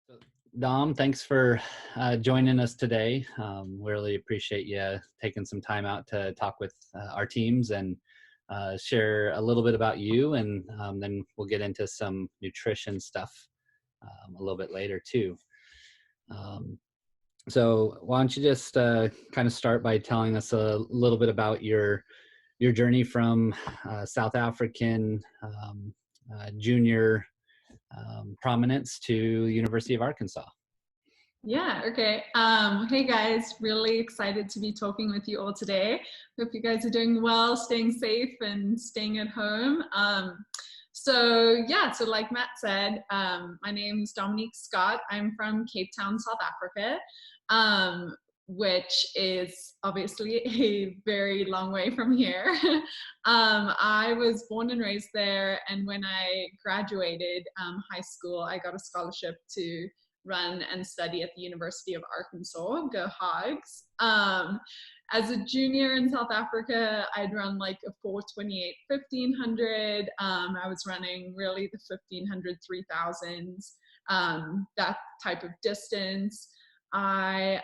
So, Dom, thanks for joining us today. Really appreciate you taking some time out to talk with our teams and share a little bit about you, and then we'll get into some nutrition stuff a little bit later too. Um, so why don't you just kind of start by telling us a little bit about your journey from South African junior prominence to University of Arkansas. Yeah, okay. Hey guys, really excited to be talking with you all today. Hope you guys are doing well, staying safe and staying at home. So like Matt said, my name is Dominique Scott. I'm from Cape Town, South Africa, which is obviously a very long way from here. I was born and raised there, and when I graduated high school, I got a scholarship to run and study at the University of Arkansas. Go Hogs. As a junior in South Africa, I'd run like a 428 1500. I was running really the 1500 3000s, that type of distance. I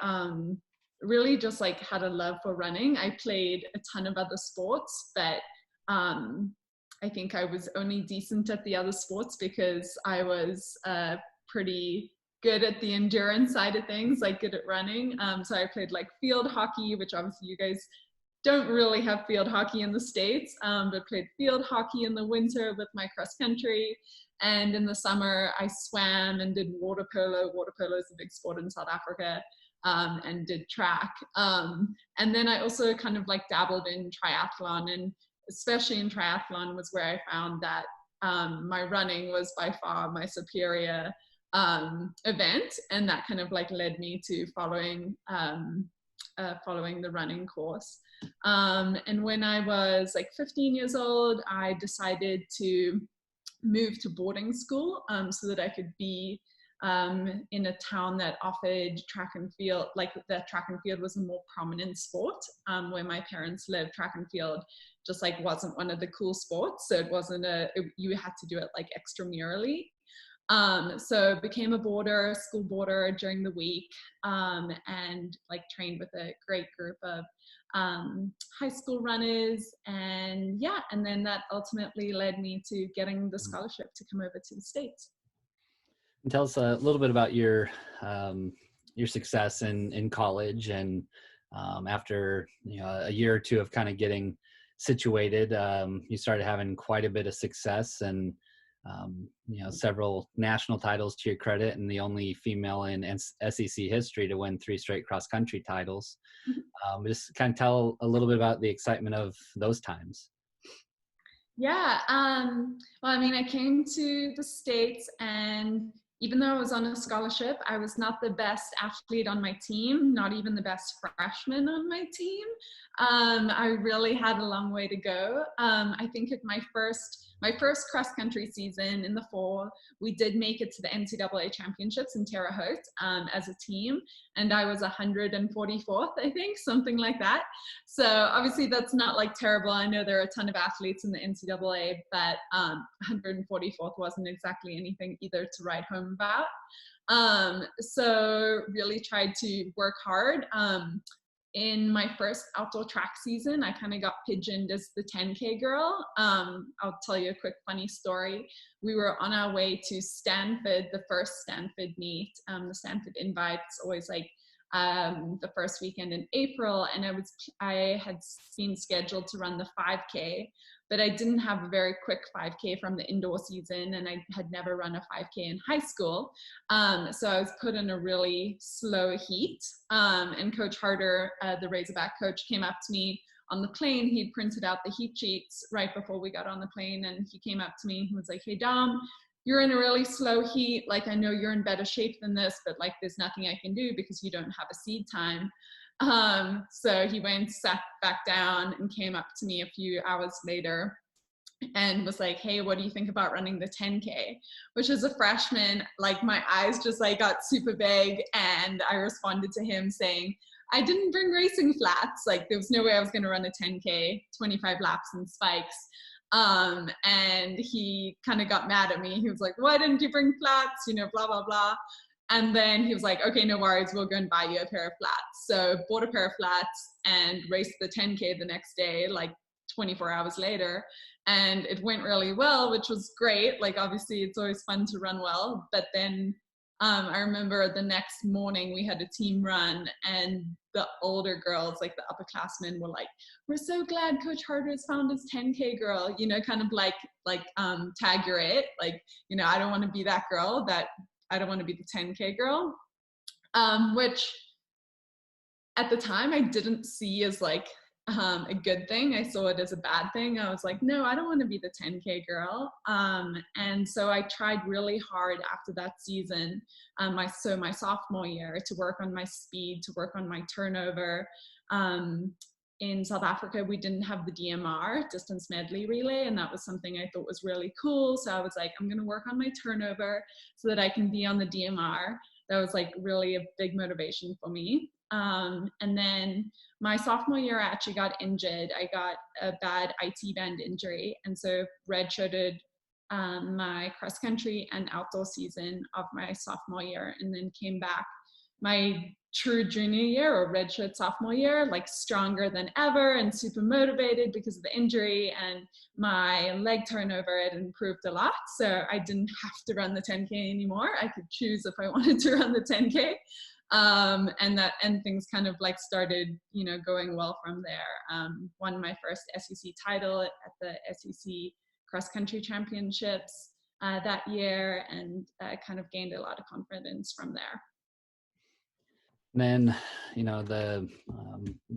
really just like had a love for running. I played a ton of other sports, but I think I was only decent at the other sports because I was pretty good at the endurance side of things, like good at running. So I played like field hockey, which obviously you guys don't really have field hockey in the States, but played field hockey in the winter with my cross country. And in the summer, I swam and did water polo. Water polo is a big sport in South Africa, and did track. And then I also kind of like dabbled in triathlon, and especially in triathlon was where I found that my running was by far my superior event, and that kind of like led me to following the running course. And when I was like 15 years old, I decided to move to boarding school so that I could be in a town that offered track and field, like that track and field was a more prominent sport. Where my parents lived, track and field just like wasn't one of the cool sports, so it wasn't you had to do it like extramurally. So became a school boarder during the week, and like trained with a great group of high school runners, and then that ultimately led me to getting the scholarship to come over to the States. And tell us a little bit about your success in college, and after a year or two of kind of getting situated, you started having quite a bit of success, and several national titles to your credit, and the only female in SEC history to win 3 straight cross-country titles. Just kind of tell a little bit about the excitement of those times. Yeah, well, I mean, I came to the States, and even though I was on a scholarship, I was not the best athlete on my team, not even the best freshman on my team. I really had a long way to go. I think at my first cross-country season in the fall, we did make it to the NCAA championships in Terre Haute as a team, and I was 144th, I think, something like that. So obviously that's not like terrible. I know there are a ton of athletes in the NCAA, but 144th wasn't exactly anything either to write home about. So really tried to work hard. In my first outdoor track season, I kind of got pigeoned as the 10K girl. I'll tell you a quick funny story. We were on our way to Stanford, the first Stanford meet. The Stanford Invite's always like the first weekend in April, and I had been scheduled to run the 5K, but I didn't have a very quick 5K from the indoor season, and I had never run a 5K in high school. So I was put in a really slow heat, and Coach Harder, the Razorback coach, came up to me on the plane. He'd printed out the heat sheets right before we got on the plane, and he came up to me and he was like, "Hey Dom, you're in a really slow heat. Like, I know you're in better shape than this, but like there's nothing I can do because you don't have a seed time." So he went, sat back down, and came up to me a few hours later and was like, "Hey, what do you think about running the 10K?" Which as a freshman, like my eyes just like got super big, and I responded to him saying, "I didn't bring racing flats. Like there was no way I was going to run a 10K, 25 laps in spikes." And he kind of got mad at me. He was like, "Why didn't you bring flats? You know, blah, blah, blah." And then he was like, okay, no worries, we'll go and buy you a pair of flats. So bought a pair of flats and raced the 10K the next day, like 24 hours later. And it went really well, which was great. Like, obviously it's always fun to run well. But then I remember the next morning we had a team run, and the older girls, like the upperclassmen, were like, we're so glad Coach Harder has found his 10K girl, you know, kind of like tag your it. Like, you know, I don't want to be that girl, that I don't want to be the 10K girl, which at the time I didn't see as like a good thing. I saw it as a bad thing. I was like, no, I don't want to be the 10K girl. And so I tried really hard after that season, my sophomore year, to work on my speed, to work on my turnover. In South Africa, we didn't have the DMR, distance medley relay, and that was something I thought was really cool. So I was like, I'm going to work on my turnover so that I can be on the DMR. That was like really a big motivation for me. And then my sophomore year, I actually got injured. I got a bad IT band injury, and so redshirted my cross country and outdoor season of my sophomore year, and then came back my true junior year, or redshirt sophomore year, like stronger than ever and super motivated because of the injury, and my leg turnover had improved a lot. So I didn't have to run the 10K anymore. I could choose if I wanted to run the 10K. And things kind of like started, you know, going well from there. Won my first SEC title at the SEC cross country championships that year, and kind of gained a lot of confidence from there. And then, you know, the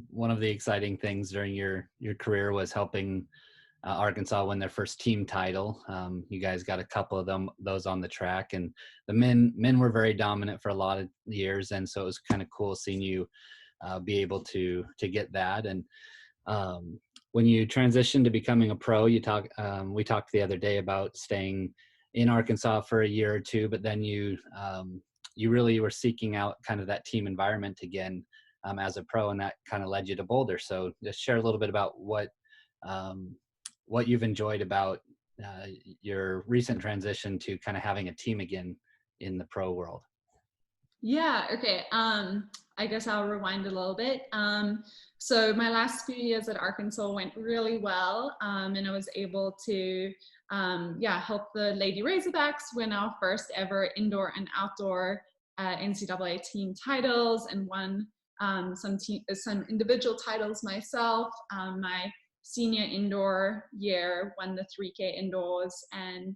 one of the exciting things during your career was helping Arkansas win their first team title. You guys got a couple of those on the track, and the men were very dominant for a lot of years, and so it was kind of cool seeing you be able to get that. And when you transitioned to becoming a pro, we talked the other day about staying in Arkansas for a year or two, but then you really were seeking out kind of that team environment again as a pro, and that kind of led you to Boulder. So just share a little bit about what you've enjoyed about your recent transition to kind of having a team again in the pro world. Yeah, okay. I guess I'll rewind a little bit. So my last few years at Arkansas went really well, and I was able to help the Lady Razorbacks win our first ever indoor and outdoor NCAA team titles, and won some individual titles myself. My senior indoor year won the 3K indoors, and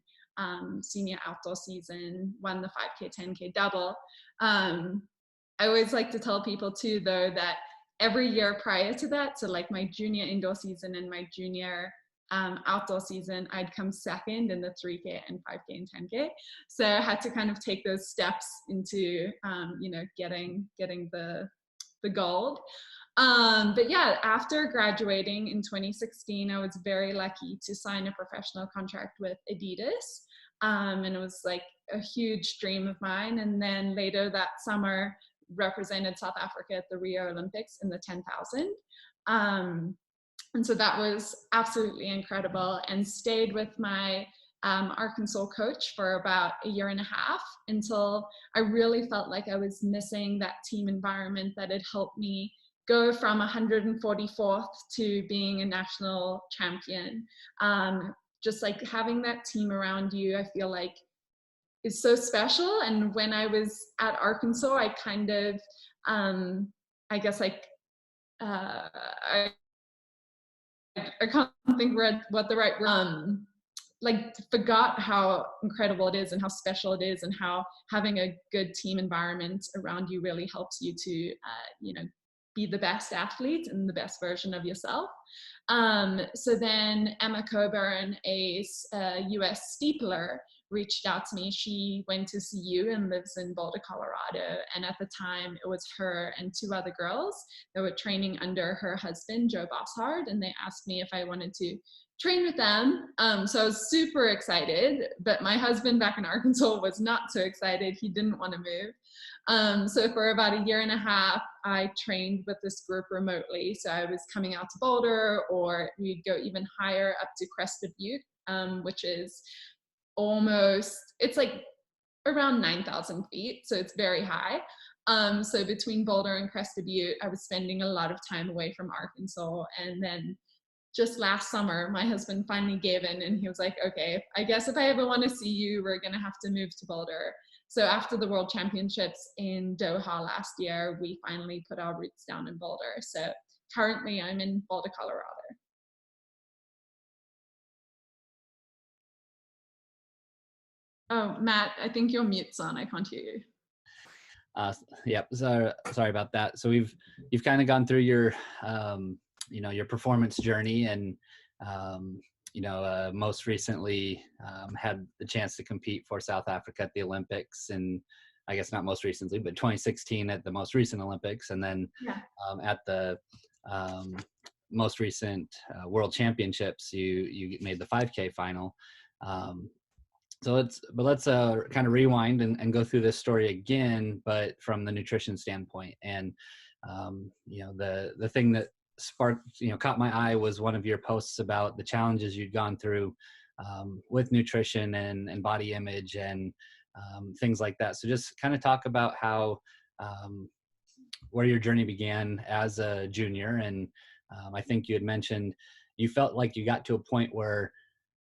senior outdoor season won the 5K, 10K double. I always like to tell people too, though, that every year prior to that, so like my junior indoor season and my junior outdoor season, I'd come second in the 3K and 5K and 10K. So I had to kind of take those steps into, getting the gold. But yeah, after graduating in 2016, I was very lucky to sign a professional contract with Adidas. And it was like a huge dream of mine. And then later that summer, represented South Africa at the Rio Olympics in the 10,000. And so that was absolutely incredible, and stayed with my Arkansas coach for about a year and a half, until I really felt like I was missing that team environment that had helped me go from 144th to being a national champion. Just like having that team around you, I feel like is so special. And when I was at Arkansas, I kind of, I guess like, I can't think what the right word, like forgot how incredible it is and how special it is, and how having a good team environment around you really helps you to, be the best athlete and the best version of yourself. So then Emma Coburn, a US steepler, reached out to me. She went to CU and lives in Boulder, Colorado. And at the time, it was her and two other girls that were training under her husband, Joe Bosshard. And they asked me if I wanted to train with them. So I was super excited, but my husband back in Arkansas was not so excited. He didn't want to move. So for about a year and a half, I trained with this group remotely. So I was coming out to Boulder, or we'd go even higher up to Crested Butte, which is it's like around 9,000 feet, so it's very high. So between Boulder and Crested Butte, I was spending a lot of time away from Arkansas. And then just last summer, my husband finally gave in and he was like, okay, I guess if I ever want to see you, we're going to have to move to Boulder. So after the World Championships in Doha last year, we finally put our roots down in Boulder. So currently I'm in Boulder, Colorado. Oh, Matt, I think your mute's on. I can't hear you. Yep. So sorry about that. So you've kind of gone through your your performance journey, and most recently had the chance to compete for South Africa at the Olympics, and I guess not most recently, but 2016 at the most recent Olympics, and then at the most recent World Championships, you made the 5K final. So let's kind of rewind and go through this story again, but from the nutrition standpoint. And the thing that caught my eye was one of your posts about the challenges you'd gone through with nutrition and body image and things like that. So just kind of talk about how where your journey began as a junior. And I think you had mentioned you felt like you got to a point where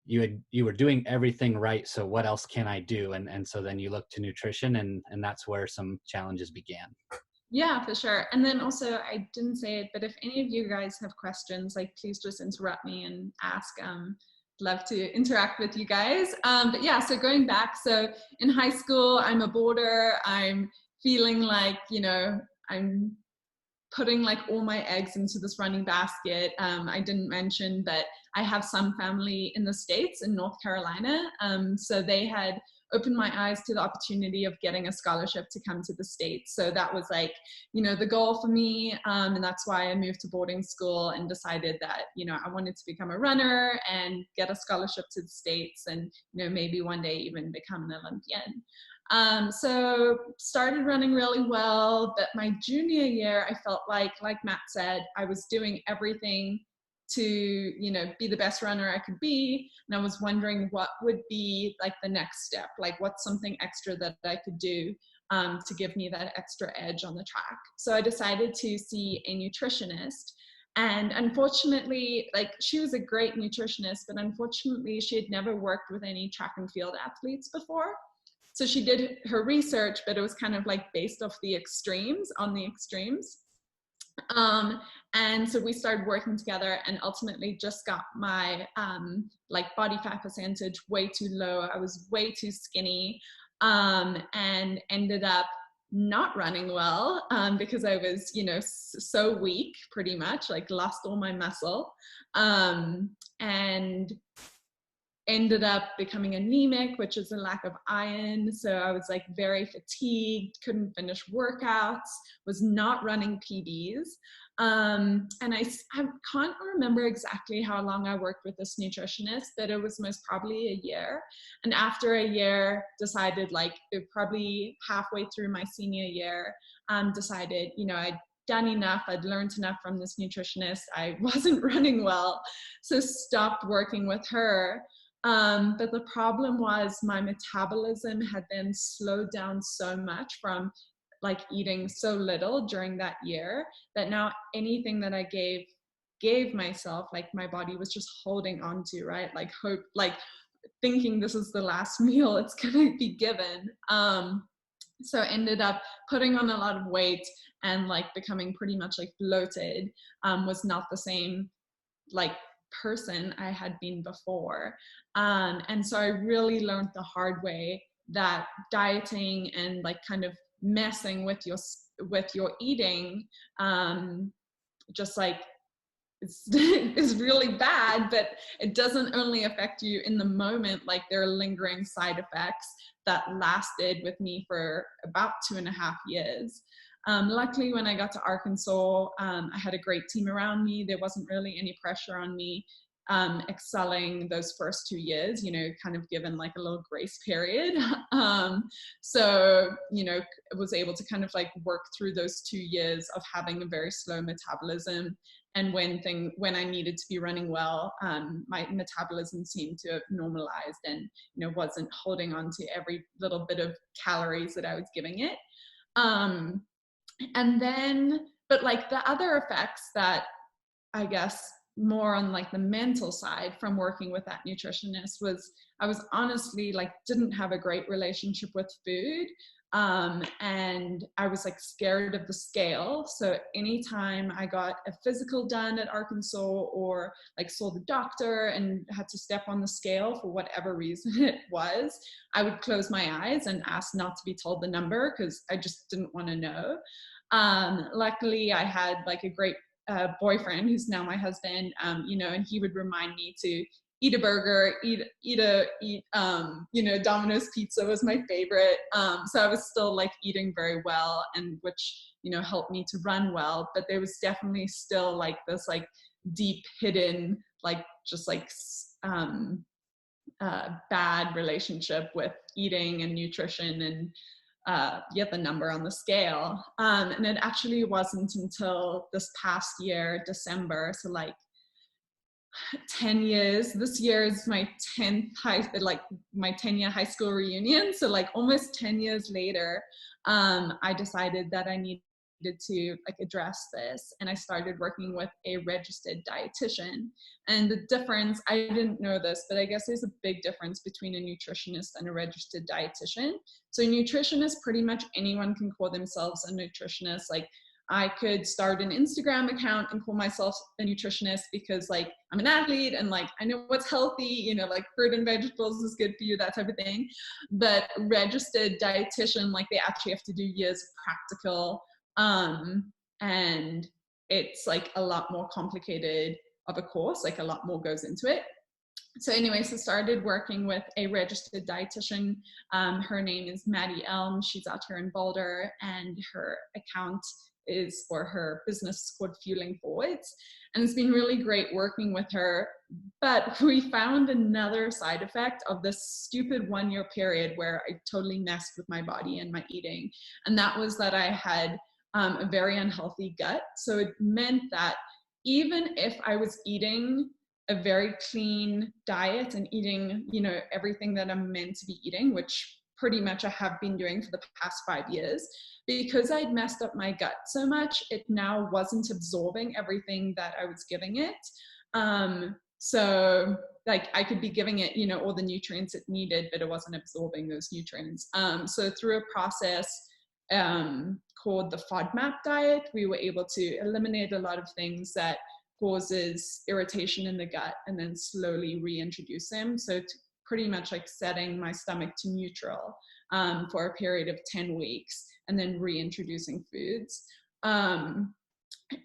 you were doing everything right, so what else can I do? And so then you look to nutrition, and that's where some challenges began. Yeah, for sure. And then also, I didn't say it, but if any of you guys have questions, like please just interrupt me and ask. Love to interact with you guys. But yeah, so going back, so in high school, I'm a boarder. I'm feeling like, I'm putting like all my eggs into this running basket. I didn't mention that I have some family in the States, in North Carolina. So they had opened my eyes to the opportunity of getting a scholarship to come to the States. So that was like, the goal for me. And that's why I moved to boarding school and decided that, I wanted to become a runner and get a scholarship to the States and, maybe one day even become an Olympian. So started running really well, but my junior year, I felt like Matt said, I was doing everything to, be the best runner I could be. And I was wondering what would be like the next step, like what's something extra that I could do to give me that extra edge on the track. So I decided to see a nutritionist. And unfortunately, like she was a great nutritionist, but unfortunately she had never worked with any track and field athletes before. So she did her research, but it was kind of like based off the extremes, on the extremes. And so we started working together and ultimately just got my like body fat percentage way too low. I was way too skinny and ended up not running well because I was, so weak pretty much, like lost all my muscle. And ended up becoming anemic, which is a lack of iron. So I was like very fatigued, couldn't finish workouts, was not running PBs. And I can't remember exactly how long I worked with this nutritionist, but it was most probably a year. And after a year, decided like probably halfway through my senior year, decided, I'd done enough, I'd learned enough from this nutritionist, I wasn't running well, so stopped working with her. But the problem was my metabolism had then slowed down so much from like eating so little during that year that now anything that I gave myself, like my body was just holding on to, right? Like hope, like thinking this is the last meal it's gonna be given. So ended up putting on a lot of weight and like becoming pretty much like bloated, was not the same like person I had been before. And so I really learned the hard way that dieting and like kind of messing with your eating, just like is really bad, but it doesn't only affect you in the moment, like there are lingering side effects that lasted with me for about 2.5 years. Luckily, when I got to Arkansas, I had a great team around me. There wasn't really any pressure on me excelling those first 2 years, kind of given like a little grace period. So, was able to kind of like work through those 2 years of having a very slow metabolism. And when I needed to be running well, my metabolism seemed to have normalized and, wasn't holding on to every little bit of calories that I was giving it. And then, but like the other effects that I guess more on like the mental side from working with that nutritionist was I was honestly like didn't have a great relationship with food. And I was like scared of the scale. So anytime I got a physical done at Arkansas or like saw the doctor and had to step on the scale for whatever reason it was, I would close my eyes and ask not to be told the number because I just didn't want to know. Luckily, I had like a great boyfriend who's now my husband, and he would remind me to eat a burger, Domino's pizza was my favorite. So I was still like eating very well, and which, helped me to run well, but there was definitely still like this like deep hidden, like just like bad relationship with eating and nutrition and get the number on the scale. And it actually wasn't until this past year, December, so like 10 years. This year is my 10-year high school reunion. So like almost 10 years later, I decided that I needed to like address this, and I started working with a registered dietitian. And the difference, I didn't know this, but I guess there's a big difference between a nutritionist and a registered dietitian. So a nutritionist, pretty much anyone can call themselves a nutritionist. Like I could start an Instagram account and call myself a nutritionist because like I'm an athlete and like I know what's healthy, like fruit and vegetables is good for you, that type of thing. But registered dietitian, like they actually have to do years of practical, and it's like a lot more complicated of a course, like a lot more goes into it. So anyways, I started working with a registered dietitian. Her name is Maddie Elm. She's out here in Boulder, and her account is, for her business, called Fueling Forwards. And it's been really great working with her. But we found another side effect of this stupid 1-year period where I totally messed with my body and my eating. And that was that I had a very unhealthy gut. So it meant that even if I was eating a very clean diet and eating, everything that I'm meant to be eating, which pretty much I have been doing for the past 5 years, because I'd messed up my gut so much, it now wasn't absorbing everything that I was giving it. So like I could be giving it, all the nutrients it needed, but it wasn't absorbing those nutrients. So through a process called the FODMAP diet, we were able to eliminate a lot of things that causes irritation in the gut and then slowly reintroduce them. So pretty much like setting my stomach to neutral for a period of 10 weeks and then reintroducing foods.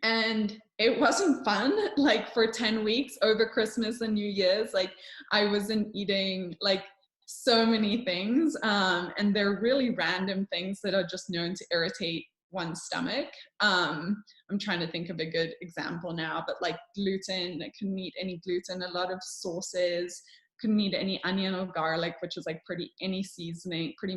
And it wasn't fun, like for 10 weeks over Christmas and New Year's, like I wasn't eating like so many things. And they're really random things that are just known to irritate one's stomach. I'm trying to think of a good example now, but like gluten, I couldn't eat any gluten, a lot of sauces, couldn't eat any onion or garlic, which is like pretty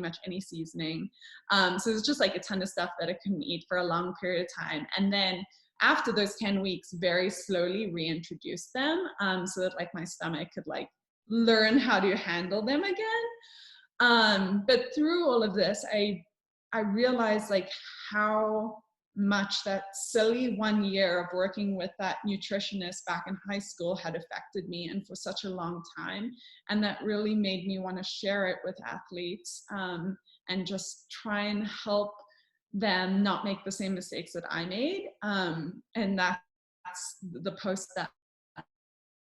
much any seasoning. So it's just like a ton of stuff that I couldn't eat for a long period of time. And then after those 10 weeks, very slowly reintroduce them, so that like my stomach could like learn how to handle them again. But through all of this, I realized like how much that silly 1 year of working with that nutritionist back in high school had affected me, and for such a long time. And that really made me want to share it with athletes, and just try and help them not make the same mistakes that I made. And that's the post that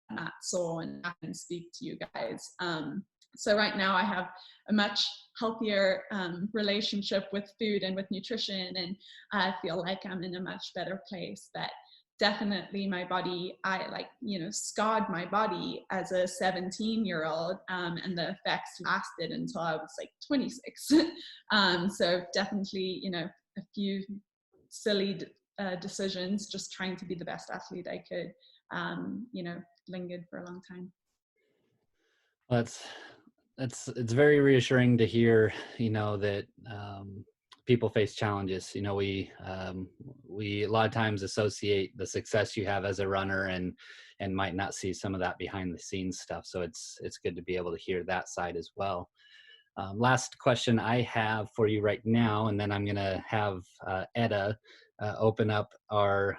Matt saw, and I can speak to you guys. So right now I have a much healthier relationship with food and with nutrition, and I feel like I'm in a much better place. But definitely my body, I scarred my body as a 17-year-old, and the effects lasted until I was like 26. So definitely, a few silly decisions, just trying to be the best athlete I could, lingered for a long time. Well, it's very reassuring to hear, that people face challenges. We a lot of times associate the success you have as a runner and might not see some of that behind the scenes stuff. So it's good to be able to hear that side as well. Last question I have for you right now, and then I'm going to have Etta open up our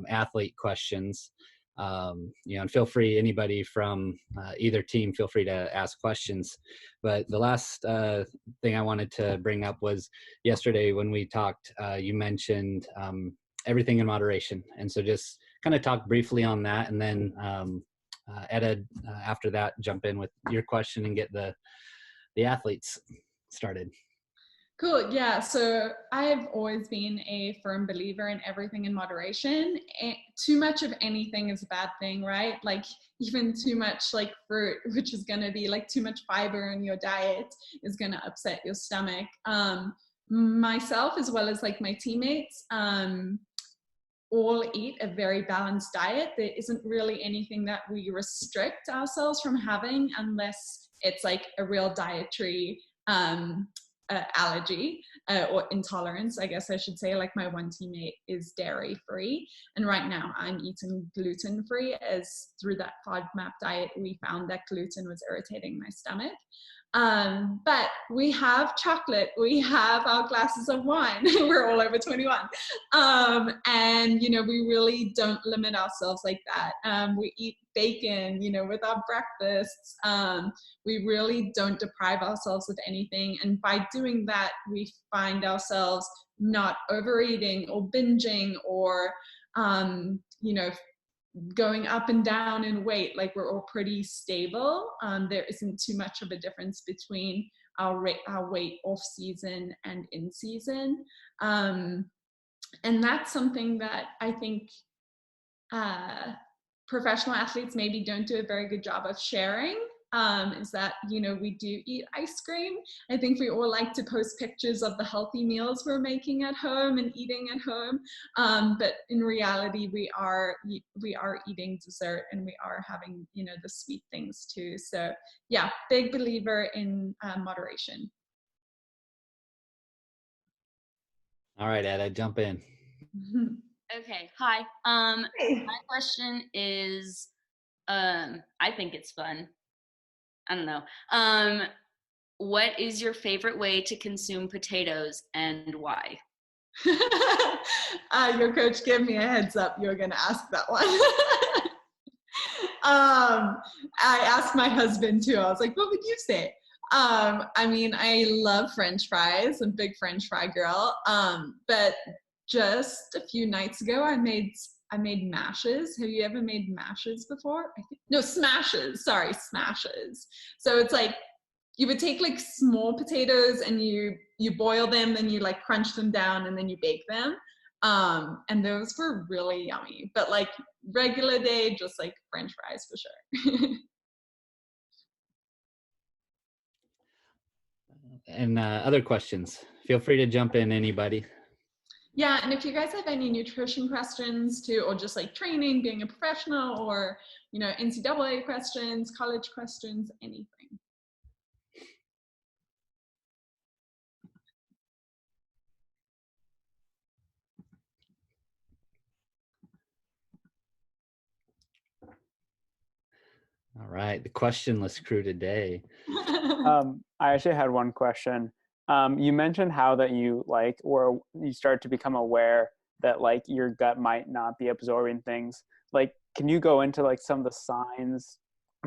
athlete questions. And feel free, anybody from either team, feel free to ask questions. But the last thing I wanted to bring up was yesterday when we talked, you mentioned everything in moderation. And so just kind of talk briefly on that, and then Etta, after that, jump in with your question and get the athletes started. Cool. Yeah. So I've always been a firm believer in everything in moderation. Too much of anything is a bad thing, right? Like even too much like fruit, which is going to be like too much fiber in your diet, is going to upset your stomach. Myself, as well as like my teammates, all eat a very balanced diet. There isn't really anything that we restrict ourselves from having unless it's like a real dietary allergy or intolerance, I guess I should say. Like my one teammate is dairy free, and right now I'm eating gluten free, as through that FODMAP diet we found that gluten was irritating my stomach. But we have chocolate, we have our glasses of wine, we're all over 21. And, we really don't limit ourselves like that. We eat bacon, with our breakfasts. We really don't deprive ourselves of anything. And by doing that, we find ourselves not overeating or binging or, going up and down in weight. Like we're all pretty stable. There isn't too much of a difference between our weight off season and in season. And that's something that I think professional athletes maybe don't do a very good job of sharing. Is that, we do eat ice cream. I think we all like to post pictures of the healthy meals we're making at home and eating at home. But in reality, we are eating dessert, and we are having, the sweet things too. So yeah, big believer in moderation. All right, Ed, I jump in. Okay, hi. My question is, I think it's fun. I don't know. What is your favorite way to consume potatoes and why? Your coach gave me a heads up you're going to ask that one. I asked my husband too. I was like, what would you say? I love French fries. I'm a big French fry girl. But just a few nights ago, I made mashes. Have you ever made mashes before? No, smashes. Sorry, smashes. So it's like you would take like small potatoes and you boil them, then you like crunch them down, and then you bake them. And those were really yummy. But like regular day, just like French fries for sure. And other questions, feel free to jump in, anybody. Yeah, and if you guys have any nutrition questions too, or just like training, being a professional, or NCAA questions, college questions, anything. All right, the questionless crew today. I actually had one question. You mentioned how that you start to become aware that like your gut might not be absorbing things. Like, can you go into like some of the signs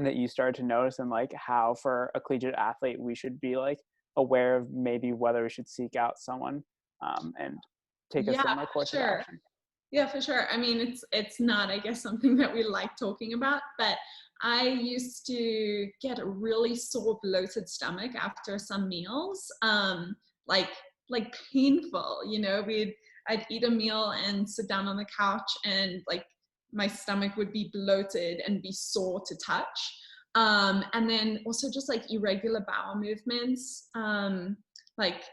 that you start to notice, and like how for a collegiate athlete we should be like aware of maybe whether we should seek out someone and take a similar course of action? Yeah, for sure. I mean, it's not, I guess, something that we like talking about, but I used to get a really sore, bloated stomach after some meals, like painful. I'd eat a meal and sit down on the couch, and like my stomach would be bloated and be sore to touch. And then also just like irregular bowel movements. Like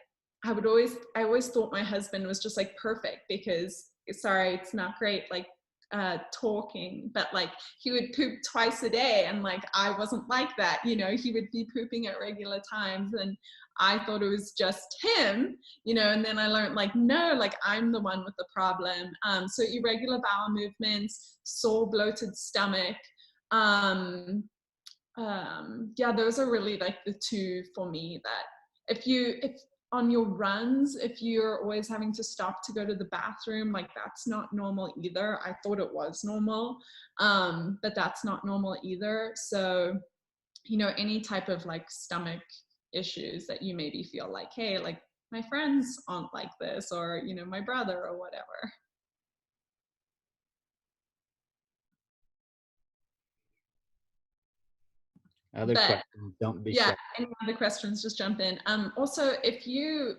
I always thought my husband was just like perfect because, sorry, it's not great. Like talking, but like he would poop twice a day, and like I wasn't like that, you know. He would be pooping at regular times, and I thought it was just him, you know. And then I learned, like, no, like I'm the one with the problem. So irregular bowel movements, sore bloated stomach, yeah, those are really like the two for me. That if on your runs, if you're always having to stop to go to the bathroom, like that's not normal either. I thought it was normal, but that's not normal either. So, you know, any type of like stomach issues that you maybe feel like, hey, like my friends aren't like this, or, you know, my brother or whatever. Other But questions, don't be yeah, shy. any other questions, just jump in. Also, if you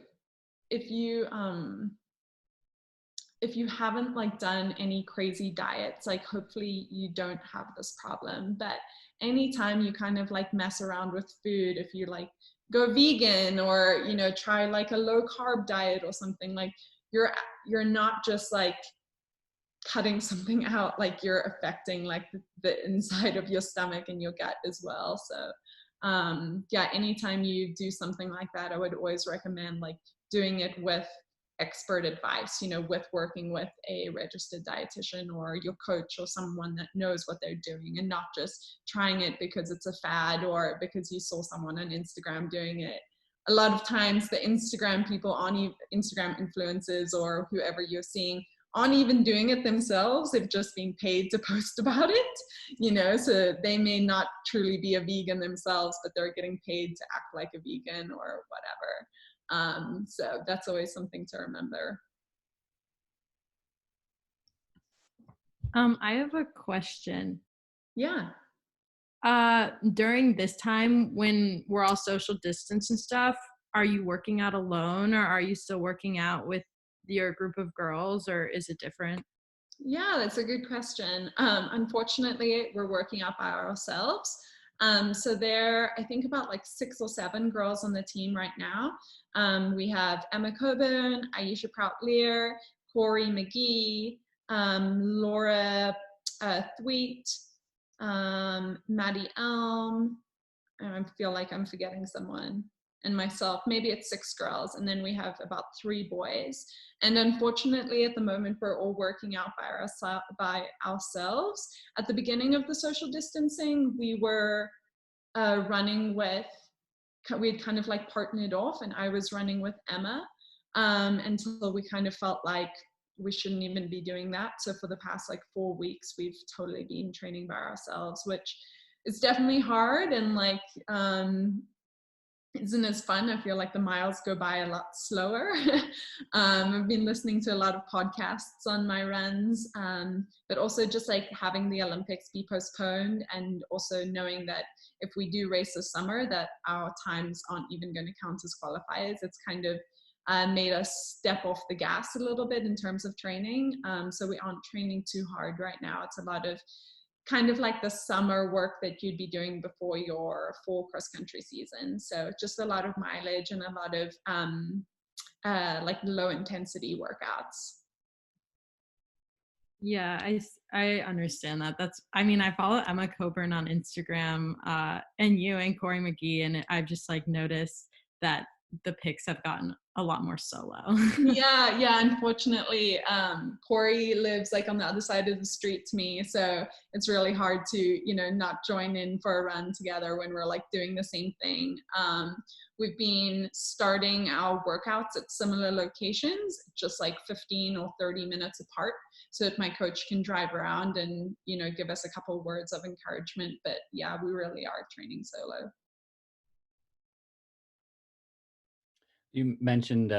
haven't like done any crazy diets, like hopefully you don't have this problem. But anytime you kind of like mess around with food, if you like go vegan, or, you know, try like a low carb diet or something, like you're not just like cutting something out, like you're affecting like the inside of your stomach and your gut as well. So yeah, anytime you do something like that, I would always recommend like doing it with expert advice, you know, with working with a registered dietitian or your coach or someone that knows what they're doing, and not just trying it because it's a fad or because you saw someone on Instagram doing it. A lot of times the Instagram people on Instagram influencers or whoever you're seeing aren't even doing it themselves. They've just been paid to post about it, you know, so they may not truly be a vegan themselves, but they're getting paid to act like a vegan or whatever. So that's always something to remember. I have a question. Yeah. During this time when we're all social distance and stuff, are you working out alone, or are you still working out with your group of girls, or is it different? Yeah, that's a good question. Unfortunately, we're working out by ourselves. So there, I think about like 6 or 7 girls on the team right now. We have Emma Coburn, Aisha Prout-Lear, Corey McGee, Laura Thweet, Maddie Elm. I feel like I'm forgetting someone, and myself. Maybe it's 6 girls, and then we have about 3 boys. And unfortunately, at the moment, we're all working out by ourselves. At the beginning of the social distancing, we were running with, we had kind of like partnered off, and I was running with Emma until we kind of felt like we shouldn't even be doing that. So for the past like 4 weeks, we've totally been training by ourselves, which is definitely hard, and like isn't as fun. I feel like the miles go by a lot slower. I've been listening to a lot of podcasts on my runs, but also just like having the Olympics be postponed, and also knowing that if we do race this summer, that our times aren't even going to count as qualifiers. It's kind of made us step off the gas a little bit in terms of training. So we aren't training too hard right now. It's a lot of kind of like the summer work that you'd be doing before your fall cross country season. So just a lot of mileage and a lot of like low intensity workouts. Yeah, I understand that. I mean, I follow Emma Coburn on Instagram, and you and Corey McGee, and I've just like noticed that the pics have gotten a lot more solo. yeah, unfortunately, Corey lives like on the other side of the street to me, so it's really hard to, you know, not join in for a run together when we're like doing the same thing. We've been starting our workouts at similar locations, just like 15 or 30 minutes apart, so that my coach can drive around and, you know, give us a couple words of encouragement. But yeah, we really are training solo. You mentioned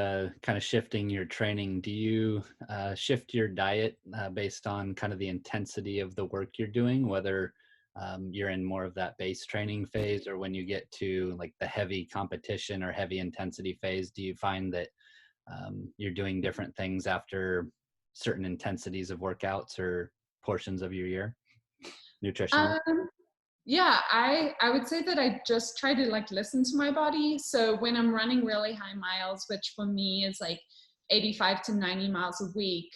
kind of shifting your training. Do you shift your diet based on kind of the intensity of the work you're doing, whether you're in more of that base training phase, or when you get to like the heavy competition or heavy intensity phase? Do you find that you're doing different things after certain intensities of workouts or portions of your year nutritionally? Yeah, I would say that I just try to like listen to my body. So when I'm running really high miles, which for me is like 85 to 90 miles a week,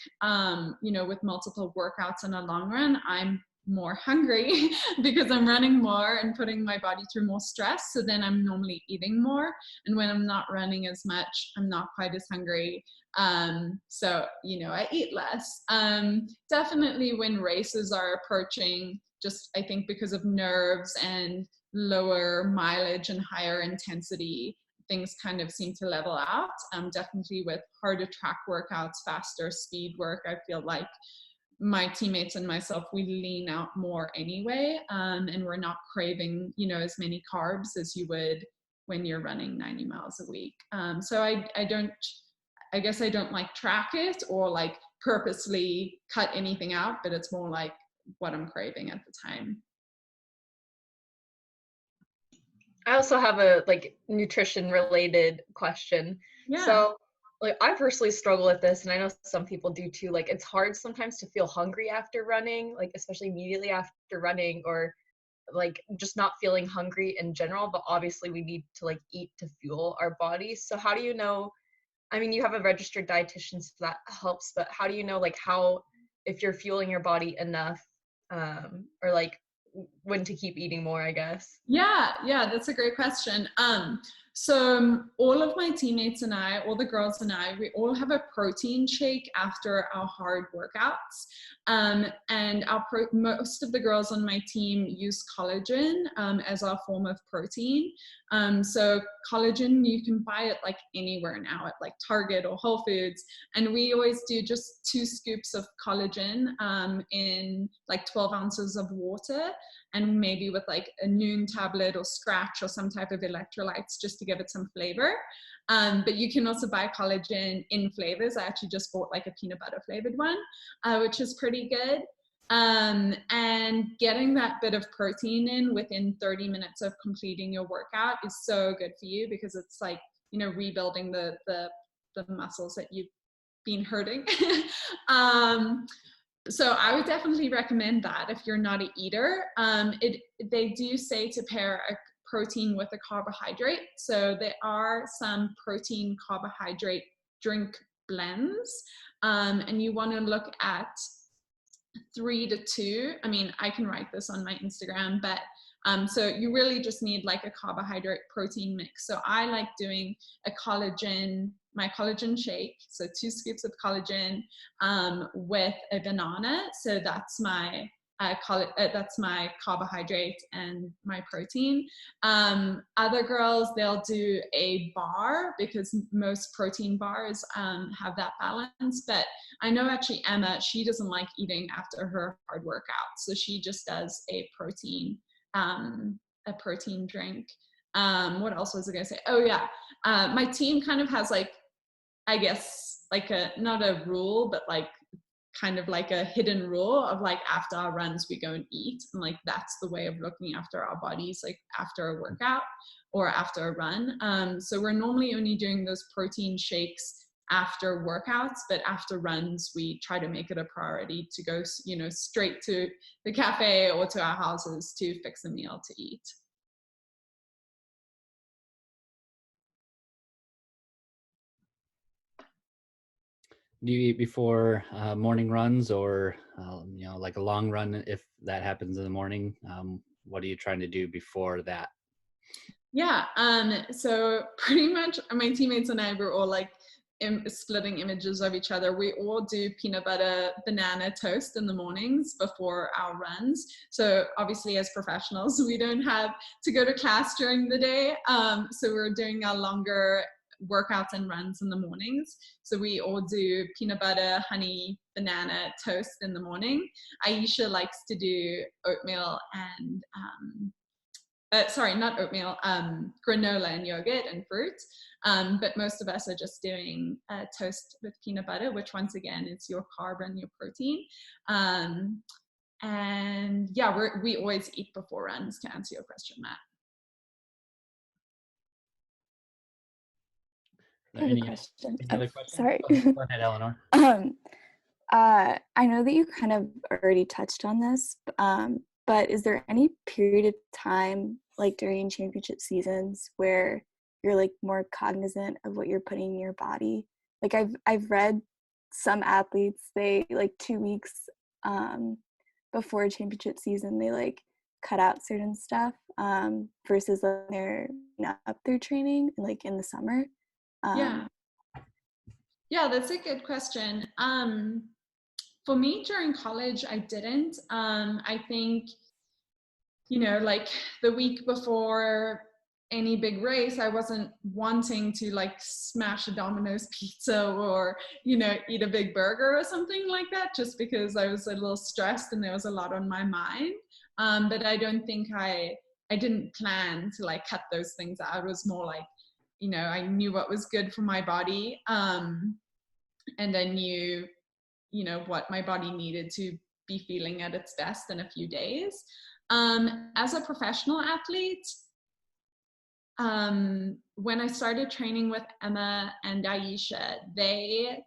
you know, with multiple workouts in a long run, I'm more hungry because I'm running more and putting my body through more stress. So then I'm normally eating more. And when I'm not running as much, I'm not quite as hungry. So, you know, I eat less. Definitely when races are approaching, just I think because of nerves and lower mileage and higher intensity, things kind of seem to level out. Definitely with harder track workouts, faster speed work, I feel like my teammates and myself, we lean out more anyway, and we're not craving, you know, as many carbs as you would when you're running 90 miles a week. So I guess I don't like track it or like purposely cut anything out, but it's more like what I'm craving at the time. I also have a like nutrition related question. Yeah. So like I personally struggle with this, and I know some people do too. Like it's hard sometimes to feel hungry after running, like especially immediately after running, or like just not feeling hungry in general. But obviously we need to like eat to fuel our bodies. So how do you know, I mean, you have a registered dietitian, so that helps, but how do you know like how, if you're fueling your body enough, or like when to keep eating more, I guess? Yeah, that's a great question. So all of my teammates and I, all the girls and I, we all have a protein shake after our hard workouts. And most of the girls on my team use collagen as our form of protein. So collagen, you can buy it like anywhere now at like Target or Whole Foods. And we always do just 2 scoops of collagen in like 12 ounces of water, and maybe with like a Noon tablet or Scratch or some type of electrolytes just to give it some flavor. But you can also buy collagen in flavors. I actually just bought like a peanut butter flavored one, which is pretty good. And getting that bit of protein in within 30 minutes of completing your workout is so good for you, because it's like, you know, rebuilding the muscles that you've been hurting. So I would definitely recommend that if you're not an eater. They do say to pair a protein with a carbohydrate. So there are some protein carbohydrate drink blends, and you want to look at 3 to 2. I mean, I can write this on my Instagram, but so you really just need like a carbohydrate protein mix. So I like doing my collagen shake. So 2 scoops of collagen with a banana. So that's my carbohydrate and my protein. Other girls, they'll do a bar, because most protein bars have that balance. But I know actually Emma, she doesn't like eating after her hard workout, so she just does a protein drink. What else was I gonna say? Oh yeah, my team kind of has like, I guess like not a rule, but like kind of like a hidden rule of like after our runs we go and eat, and like that's the way of looking after our bodies, like after a workout or after a run. So we're normally only doing those protein shakes after workouts, but after runs we try to make it a priority to go, you know, straight to the cafe or to our houses to fix a meal to eat. Do you eat before morning runs, or you know, like a long run if that happens in the morning? What are you trying to do before that? Yeah, so pretty much my teammates and I were all like splitting images of each other. We all do peanut butter banana toast in the mornings before our runs. So obviously as professionals, we don't have to go to class during the day. So we're doing our longer workouts and runs in the mornings. So we all do peanut butter, honey, banana toast in the morning. Aisha likes to do oatmeal and sorry, not oatmeal, granola and yogurt and fruit. But most of us are just doing toast with peanut butter, which once again is your carb and your protein. And yeah, we always eat before runs, to answer your question, Matt. I have a question. Any other questions? Sorry. Go ahead, Eleanor. I know that you kind of already touched on this, but is there any period of time, like during championship seasons, where you're like more cognizant of what you're putting in your body? like I've read some athletes, they like 2 weeks before championship season, they like cut out certain stuff versus like they're up their training like in the summer. Yeah, that's a good question. For me during college, I didn't. I think, you know, like the week before any big race, I wasn't wanting to like smash a Domino's pizza or, you know, eat a big burger or something like that, just because I was a little stressed and there was a lot on my mind. But I don't think I didn't plan to like cut those things out. It was more like, you know, I knew what was good for my body. And I knew, you know, what my body needed to be feeling at its best in a few days. As a professional athlete, when I started training with Emma and Aisha, they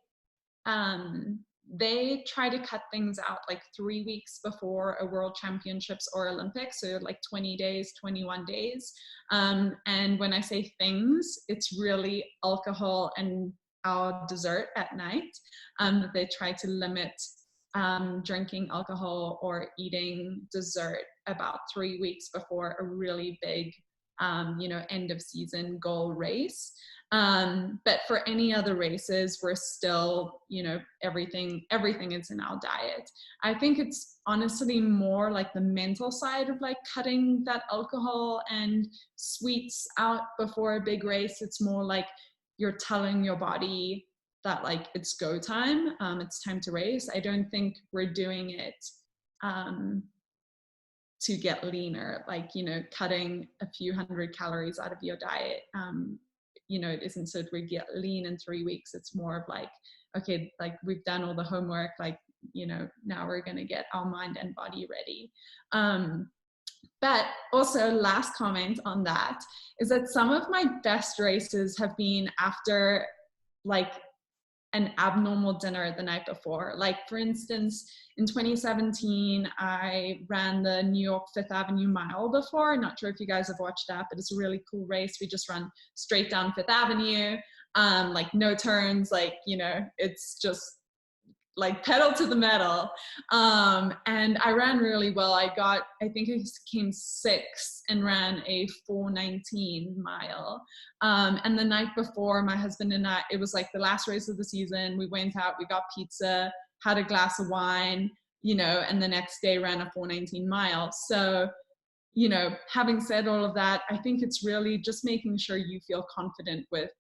try to cut things out like 3 weeks before a world championships or Olympics, so like 20 days, 21 days. And when I say things, it's really alcohol and our dessert at night. They try to limit drinking alcohol or eating dessert about 3 weeks before a really big you know, end of season goal race. But for any other races, we're still, you know, everything is in our diet. I think it's honestly more like the mental side of like cutting that alcohol and sweets out before a big race. It's more like you're telling your body that like it's go time, it's time to race. I don't think we're doing it to get leaner, like, you know, cutting a few hundred calories out of your diet. You know, it isn't so that we get lean in 3 weeks. It's more of like, okay, like we've done all the homework, like, you know, now we're going to get our mind and body ready. But also, last comment on that is that some of my best races have been after like an abnormal dinner the night before. Like for instance, in 2017, I ran the New York Fifth Avenue Mile before. I'm not sure if you guys have watched that, but it's a really cool race. We just run straight down Fifth Avenue, like no turns, like, you know, it's just like pedal to the metal. And I ran really well. I think I came sixth and ran a 4:19 mile. And the night before, my husband and I, it was like the last race of the season. We went out, we got pizza, had a glass of wine, you know, and the next day ran a 4:19 mile. So, you know, having said all of that, I think it's really just making sure you feel confident with,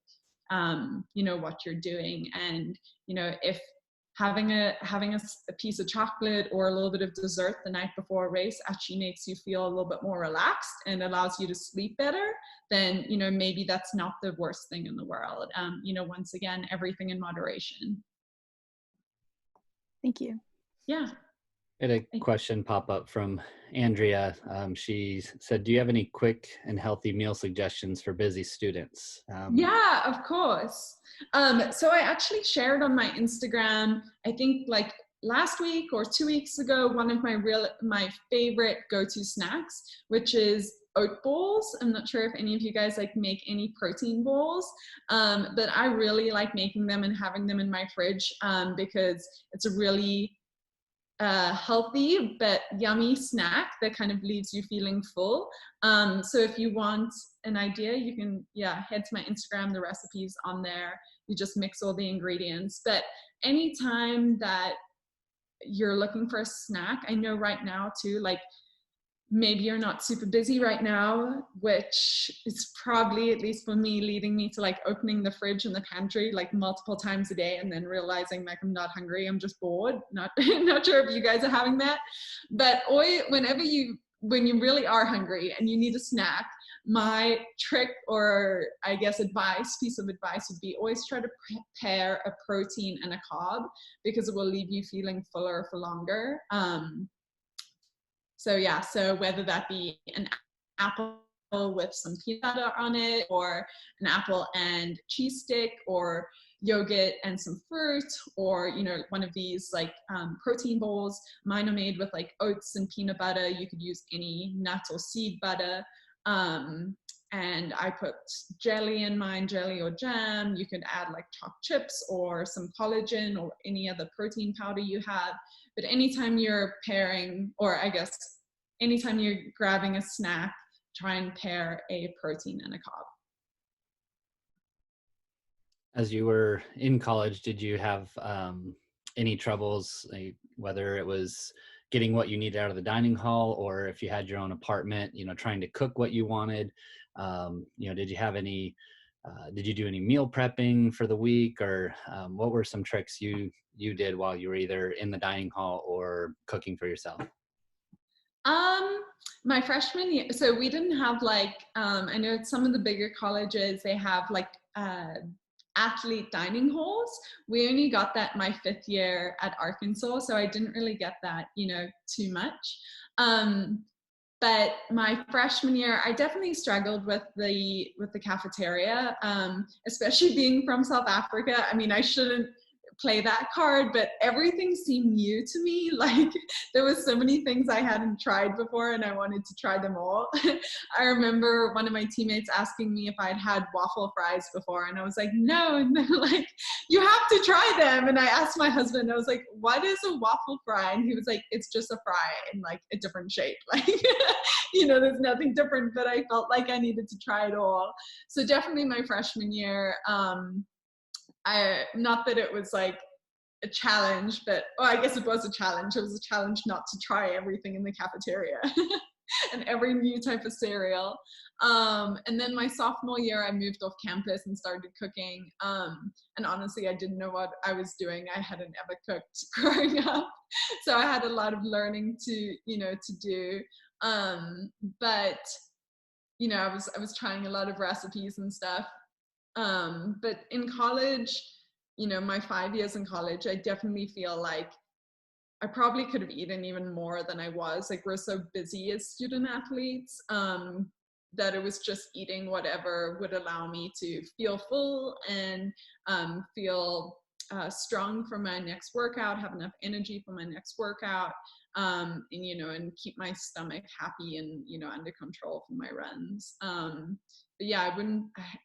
you know, what you're doing. And, you know, if having a piece of chocolate or a little bit of dessert the night before a race actually makes you feel a little bit more relaxed and allows you to sleep better, then, you know, maybe that's not the worst thing in the world. You know, once again, everything in moderation. Thank you. Yeah. I had a question pop up from Andrea. She said, do you have any quick and healthy meal suggestions for busy students? Yeah, of course. So I actually shared on my Instagram, I think like last week or 2 weeks ago, one of my favorite go-to snacks, which is oat balls. I'm not sure if any of you guys like make any protein balls, but I really like making them and having them in my fridge because it's a really healthy but yummy snack that kind of leaves you feeling full. So if you want an idea, you can head to my Instagram. The recipe's on there. You just mix all the ingredients. But anytime that you're looking for a snack, I know right now too, like maybe you're not super busy right now, which is probably, at least for me, leading me to like opening the fridge and the pantry like multiple times a day and then realizing like I'm not hungry, I'm just bored. Not sure if you guys are having that, but when you really are hungry and you need a snack, my trick, or I guess piece of advice would be always try to pair a protein and a carb, because it will leave you feeling fuller for longer. So whether that be an apple with some peanut butter on it, or an apple and cheese stick, or yogurt and some fruit, or, you know, one of these like protein bowls. Mine are made with like oats and peanut butter. You could use any nut or seed butter. and I put jelly in mine, jelly or jam. You could add like chopped chips or some collagen or any other protein powder you have. But anytime you're pairing, or I guess anytime you're grabbing a snack, try and pair a protein and a carb. As you were in college, did you have any troubles, whether it was getting what you needed out of the dining hall, or if you had your own apartment, trying to cook what you wanted? Did you have any, did you do any meal prepping for the week, or what were some tricks you did while you were either in the dining hall or cooking for yourself? My freshman year, so we didn't have like, I know some of the bigger colleges, they have like athlete dining halls. We only got that my 5th year at Arkansas, so I didn't really get that, too much. But my freshman year, I definitely struggled with the cafeteria, especially being from South Africa. I mean, I shouldn't play that card, but everything seemed new to me. Like there was so many things I hadn't tried before and I wanted to try them all. I remember one of my teammates asking me if I'd had waffle fries before, and I was like, no. And they're like, you have to try them. And I asked my husband, I was like, what is a waffle fry? And he was like, it's just a fry in like a different shape. Like, there's nothing different, but I felt like I needed to try it all. So definitely my freshman year, not that it was like a challenge, but I guess it was a challenge. It was a challenge not to try everything in the cafeteria and every new type of cereal. And then my sophomore year, I moved off campus and started cooking. And honestly, I didn't know what I was doing. I hadn't ever cooked growing up, so I had a lot of learning to do. But I was trying a lot of recipes and stuff. But in college, my 5 years in college, I definitely feel like I probably could have eaten even more than I was. Like we're so busy as student athletes, that it was just eating whatever would allow me to feel full and feel strong for my next workout, have enough energy for my next workout, and keep my stomach happy and under control for my runs. But yeah,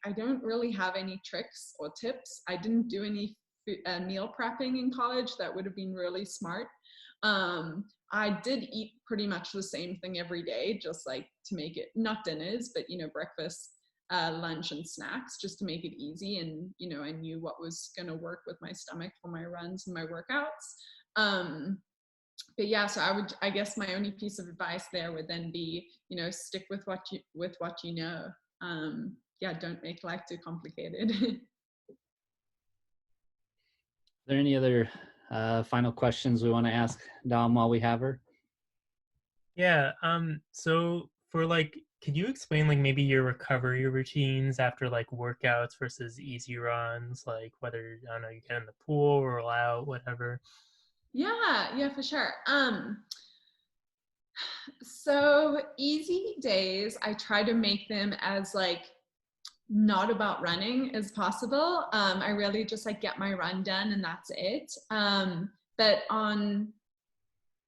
I don't really have any tricks or tips. I didn't do any meal prepping in college. That would have been really smart. I did eat pretty much the same thing every day, just like to make it, not dinners, but breakfast, lunch and snacks, just to make it easy. And I knew what was going to work with my stomach for my runs and my workouts. But yeah, so I guess my only piece of advice there would then be, stick with what you know. Yeah, don't make life too complicated. Are there any other final questions we want to ask Dom while we have her? Yeah. So for could you explain maybe your recovery routines after workouts versus easy runs? Like whether, I don't know, you get in the pool, roll out, whatever. Yeah, for sure. So easy days, I try to make them as not about running as possible. I really just get my run done and that's it. But on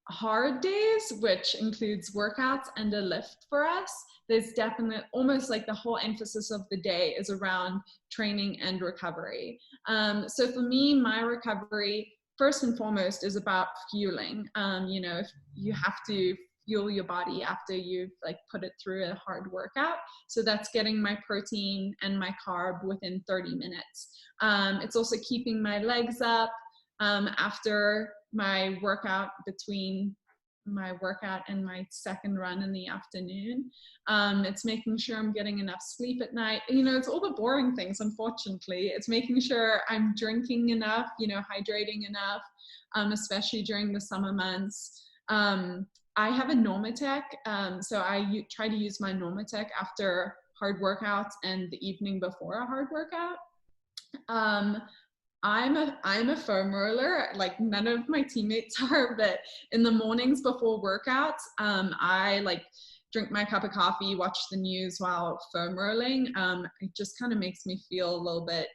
hard days, which includes workouts and a lift for us, there's definitely almost the whole emphasis of the day is around training and recovery. So for me, my recovery first and foremost is about fueling. If you have to fuel your body after you've put it through a hard workout. So that's getting my protein and my carb within 30 minutes. It's also keeping my legs up after my workout, between my workout and my second run in the afternoon. It's making sure I'm getting enough sleep at night. It's all the boring things, unfortunately. It's making sure I'm drinking enough, hydrating enough, especially during the summer months. I have a Normatec, so I try to use my Normatec after hard workouts and the evening before a hard workout. I'm a foam roller, none of my teammates are, but in the mornings before workouts, I drink my cup of coffee, watch the news while foam rolling. It just kind of makes me feel a little bit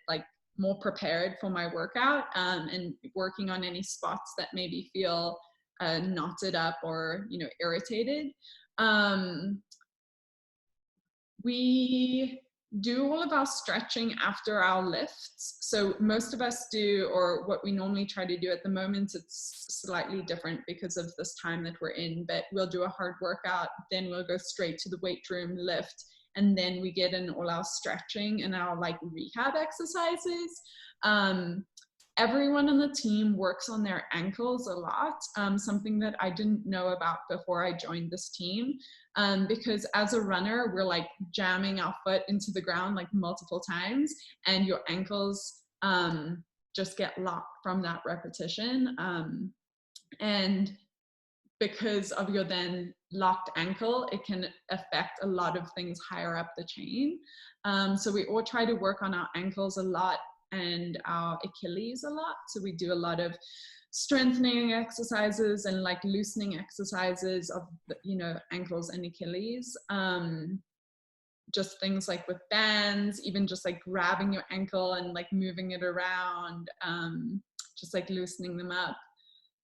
more prepared for my workout, and working on any spots that maybe feel knotted up or irritated. We do all of our stretching after our lifts. So most of us do, or what we normally try to do at the moment, it's slightly different because of this time that we're in, but we'll do a hard workout, then we'll go straight to the weight room, lift, and then we get in all our stretching and our like rehab exercises. Everyone on the team works on their ankles a lot, something that I didn't know about before I joined this team. Because as a runner, we're like jamming our foot into the ground like multiple times, and your ankles just get locked from that repetition. And because of your then locked ankle, it can affect a lot of things higher up the chain. So we all try to work on our ankles a lot and our Achilles a lot. So we do a lot of strengthening exercises and like loosening exercises of the, you know, ankles and Achilles. Just things like with bands, even just like grabbing your ankle and like moving it around, just like loosening them up.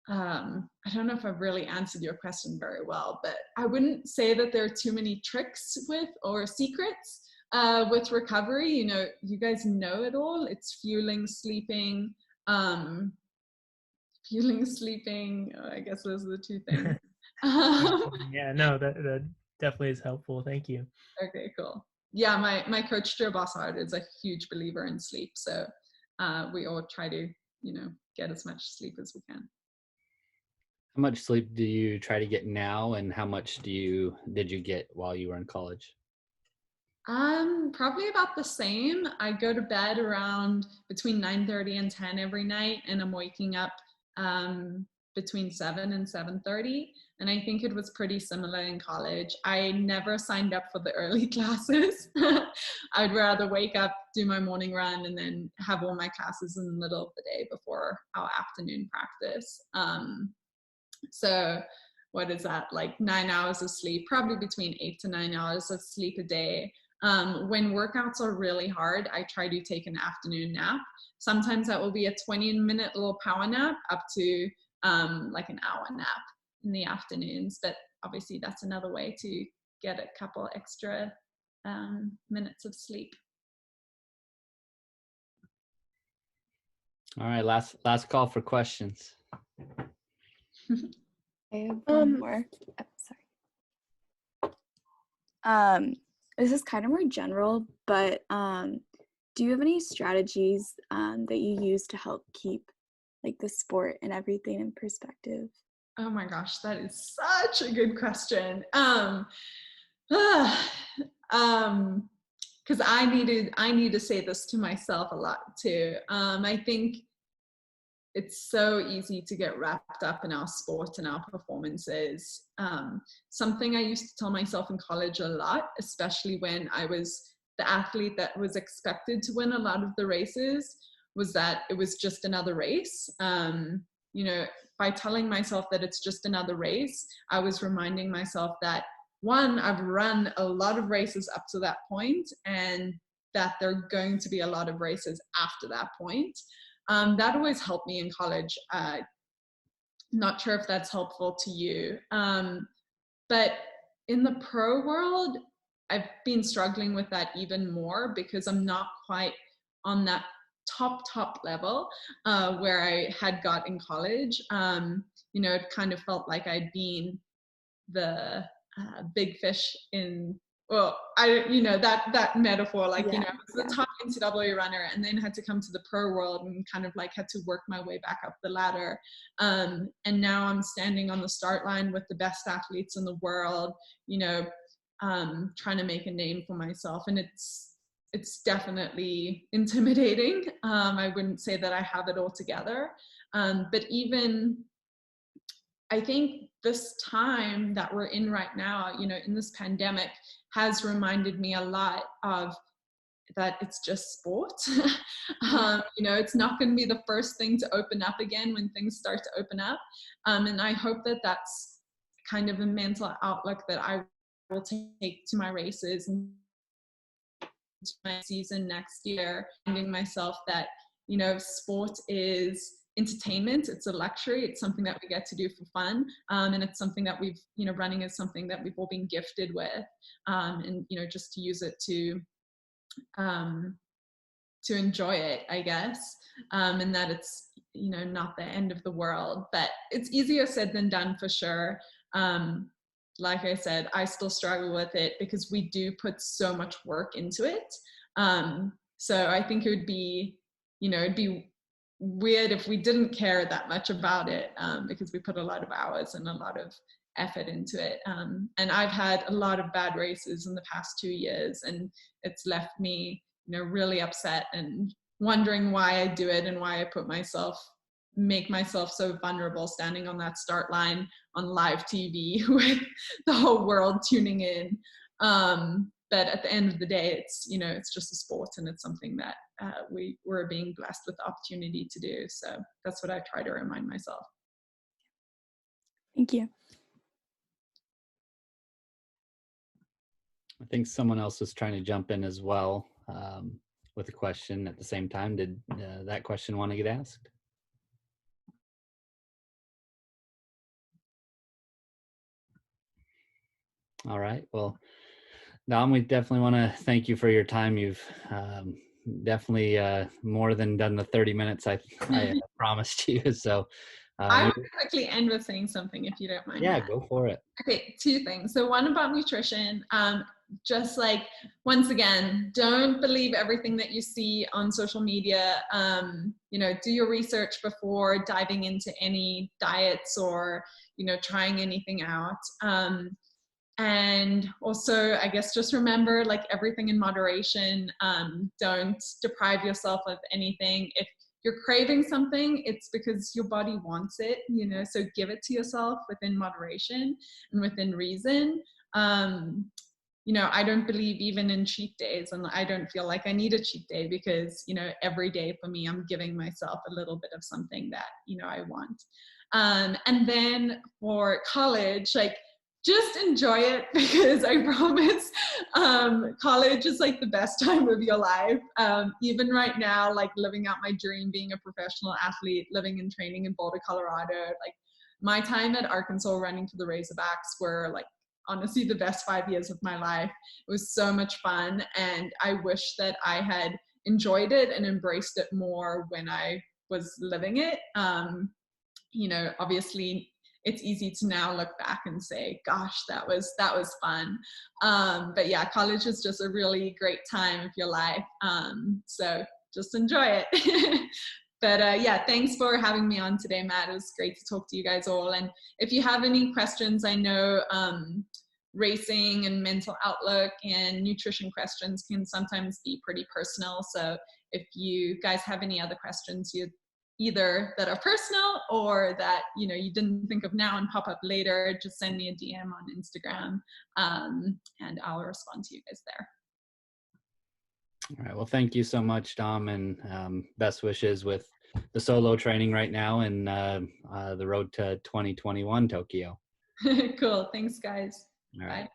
I don't know if I've really answered your question very well, but I wouldn't say that there are too many tricks with or secrets with recovery. You know, you guys know it all. It's fueling, sleeping, I guess those are the two things. Yeah, no, that definitely is helpful. Thank you. Okay, cool. Yeah, my coach Joe Bossard is a huge believer in sleep, so we all try to, you know, get as much sleep as we can. How much sleep do you try to get now, and how much did you get while you were in college? Probably about the same. I go to bed around between 9:30 and 10 every night, and I'm waking up between 7 and 7:30. And I think it was pretty similar in college. I never signed up for the early classes. I'd rather wake up, do my morning run, and then have all my classes in the middle of the day before our afternoon practice. So what is that, like 9 hours of sleep, probably between 8 to 9 hours of sleep a day. When workouts are really hard, I try to take an afternoon nap. Sometimes that will be a 20-minute little power nap up to like an hour nap in the afternoons. But obviously that's another way to get a couple extra minutes of sleep. All right, last call for questions. I have one more. Sorry. This is kind of more general, but do you have any strategies that you use to help keep like the sport and everything in perspective? Oh my gosh, that is such a good question. Because I need to say this to myself a lot too. I think it's so easy to get wrapped up in our sport and our performances. Something I used to tell myself in college a lot, especially when I was the athlete that was expected to win a lot of the races, was that it was just another race. You know, by telling myself that it's just another race, I was reminding myself that, one, I've run a lot of races up to that point, and that there are going to be a lot of races after that point. That always helped me in college. Not sure if that's helpful to you. But in the pro world, I've been struggling with that even more because I'm not quite on that top level where I had got in college. You know, it kind of felt like I'd been the big fish in, well, you know, that metaphor, like, you know, I was the top NCAA runner and then had to come to the pro world and kind of like had to work my way back up the ladder. And now I'm standing on the start line with the best athletes in the world, you know, trying to make a name for myself. And it's definitely intimidating. I wouldn't say that I have it all together. But even, I think this time that we're in right now, you know, in this pandemic, has reminded me a lot of that it's just sport. You know, it's not going to be the first thing to open up again when things start to open up. And I hope that that's kind of a mental outlook that I will take to my races and to my season next year, finding myself that, you know, sport is entertainment. It's a luxury. It's something that we get to do for fun. And it's something that we've, running is something that we've all been gifted with. And, just to use it to enjoy it, I guess. And that it's, not the end of the world, but it's easier said than done for sure. Like I said, I still struggle with it because we do put so much work into it. So I think it would be, it'd be weird if we didn't care that much about it, because we put a lot of hours and a lot of effort into it. And I've had a lot of bad races in the past 2 years, and it's left me, really upset and wondering why I do it and why I make myself so vulnerable standing on that start line on live TV with the whole world tuning in. But at the end of the day, it's, it's just a sport, and it's something that we're being blessed with the opportunity to do. So that's what I try to remind myself. Thank you. I think someone else was trying to jump in as well with a question at the same time. Did that question want to get asked? All right. Well, Dom, we definitely want to thank you for your time. You've definitely more than done the 30 minutes I promised you. So I would quickly end with saying something, if you don't mind. Yeah, Matt. go for it. Okay, 2 things. So one about nutrition, just like, once again, don't believe everything that you see on social media. Do your research before diving into any diets or, trying anything out. And also, I guess, just remember, like, everything in moderation. Don't deprive yourself of anything. If you're craving something, it's because your body wants it, so give it to yourself within moderation and within reason. I don't believe even in cheat days, and I don't feel like I need a cheat day because, every day for me, I'm giving myself a little bit of something that, I want. And then for college, like, just enjoy it, because I promise college is like the best time of your life. Even right now, like, living out my dream, being a professional athlete, living and training in Boulder, Colorado, like, my time at Arkansas running for the Razorbacks were, like, honestly the best 5 years of my life. It was so much fun, and I wish that I had enjoyed it and embraced it more when I was living it. Obviously it's easy to now look back and say, gosh, that was fun. But yeah, college is just a really great time of your life. So just enjoy it. But yeah, thanks for having me on today, Matt. It was great to talk to you guys all. And if you have any questions, I know racing and mental outlook and nutrition questions can sometimes be pretty personal. So if you guys have any other questions, either that are personal or that you didn't think of now and pop up later, just send me a DM on Instagram, and I'll respond to you guys there. All right. Well, thank you so much, Dom, and best wishes with the solo training right now and the road to 2021 Tokyo. Cool. Thanks, guys. All right. Bye.